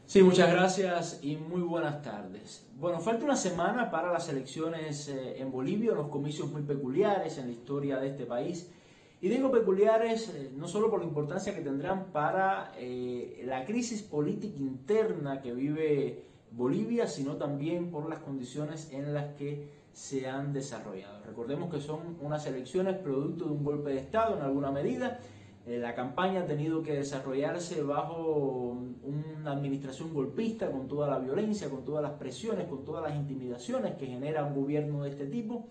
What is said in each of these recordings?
Sí, muchas gracias y muy buenas tardes. Bueno, falta una semana para las elecciones en Bolivia, unos comicios muy peculiares en la historia de este país. Y digo peculiares no solo por la importancia que tendrán para la crisis política interna que vive Bolivia, sino también por las condiciones en las que se han desarrollado. Recordemos que son unas elecciones producto de un golpe de Estado en alguna medida. La campaña ha tenido que desarrollarse bajo una administración golpista, con toda la violencia, con todas las presiones, con todas las intimidaciones que genera un gobierno de este tipo.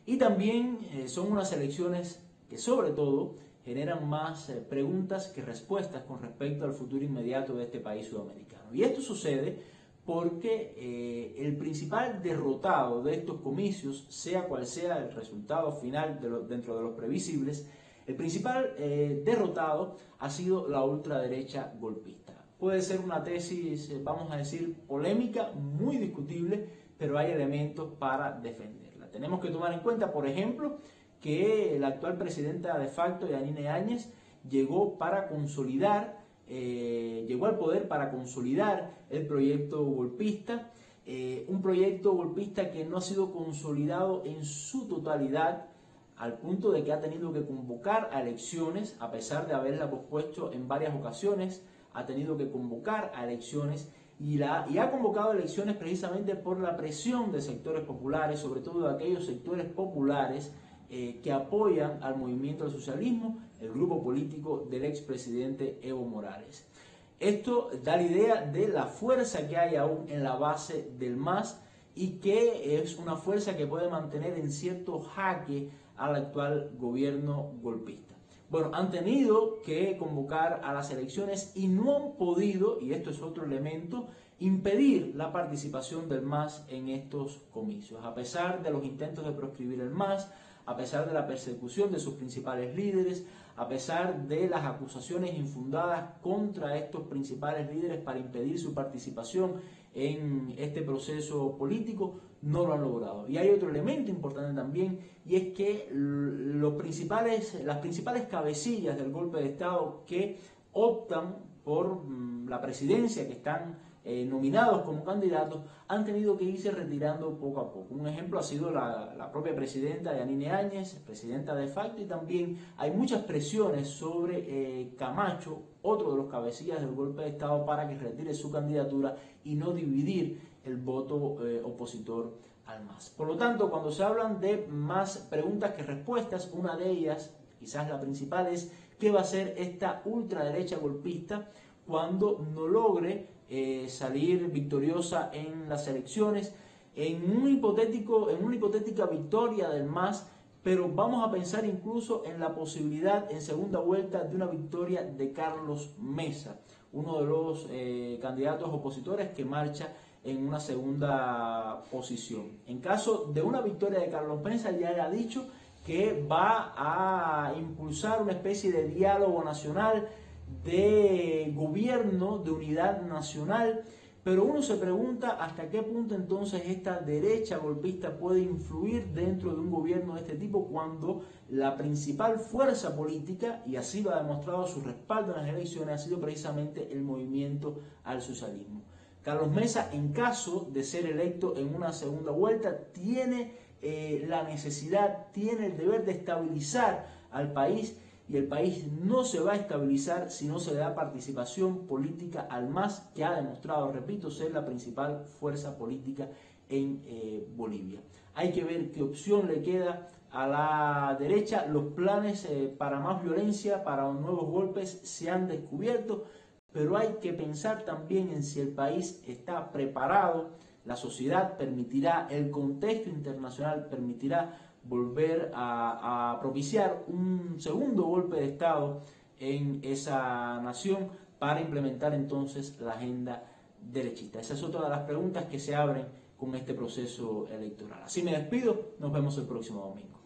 Y también son unas elecciones que sobre todo generan más preguntas que respuestas con respecto al futuro inmediato de este país sudamericano. Y esto sucede porque el principal derrotado de estos comicios, sea cual sea el resultado final dentro de los previsibles, el principal derrotado ha sido la ultraderecha golpista. Puede ser una tesis, vamos a decir, polémica, muy discutible, pero hay elementos para defenderla. Tenemos que tomar en cuenta, por ejemplo, que la actual presidenta de facto, Yanine Áñez, llegó al poder para consolidar el proyecto golpista, un proyecto golpista que no ha sido consolidado en su totalidad, al punto de que ha tenido que convocar a elecciones, a pesar de haberla pospuesto en varias ocasiones, ha tenido que convocar a elecciones y ha convocado a elecciones precisamente por la presión de sectores populares, sobre todo de aquellos sectores populares que apoyan al movimiento del socialismo, el grupo político del expresidente Evo Morales. Esto da la idea de la fuerza que hay aún en la base del MAS y que es una fuerza que puede mantener en cierto jaque al actual gobierno golpista. Bueno, han tenido que convocar a las elecciones y no han podido, y esto es otro elemento, impedir la participación del MAS en estos comicios. A pesar de los intentos de proscribir el MAS, a pesar de la persecución de sus principales líderes, a pesar de las acusaciones infundadas contra estos principales líderes para impedir su participación en este proceso político, no lo han logrado. Y hay otro elemento importante también, y es que las principales cabecillas del golpe de Estado que optan por la presidencia, que están nominados como candidatos, han tenido que irse retirando poco a poco. Un ejemplo ha sido la propia presidenta Yanine Áñez, presidenta de facto, y también hay muchas presiones sobre Camacho, otro de los cabecillas del golpe de Estado, para que retire su candidatura y no dividir el voto opositor al MAS. Por lo tanto, cuando se hablan de más preguntas que respuestas, una de ellas, quizás la principal, es ¿qué va a hacer esta ultraderecha golpista cuando no logre salir victoriosa en las elecciones, en una hipotética victoria del MAS? Pero vamos a pensar incluso en la posibilidad en segunda vuelta de una victoria de Carlos Mesa, uno de los candidatos opositores que marcha en una segunda posición. En caso de una victoria de Carlos Mesa, ya ha dicho que va a impulsar una especie de diálogo nacional, de gobierno, de unidad nacional, pero uno se pregunta hasta qué punto entonces esta derecha golpista puede influir dentro de un gobierno de este tipo cuando la principal fuerza política, y así lo ha demostrado su respaldo en las elecciones, ha sido precisamente el movimiento al socialismo. Carlos Mesa, en caso de ser electo en una segunda vuelta, tiene la necesidad, tiene el deber de estabilizar al país, y el país no se va a estabilizar si no se le da participación política al MAS, que ha demostrado, repito, ser la principal fuerza política en Bolivia. Hay que ver qué opción le queda a la derecha. Los planes para más violencia, para nuevos golpes, se han descubierto, pero hay que pensar también en si el país está preparado, la sociedad permitirá, el contexto internacional permitirá volver a propiciar un segundo golpe de Estado en esa nación para implementar entonces la agenda derechista. Esa es otra de las preguntas que se abren con este proceso electoral. Así me despido, nos vemos el próximo domingo.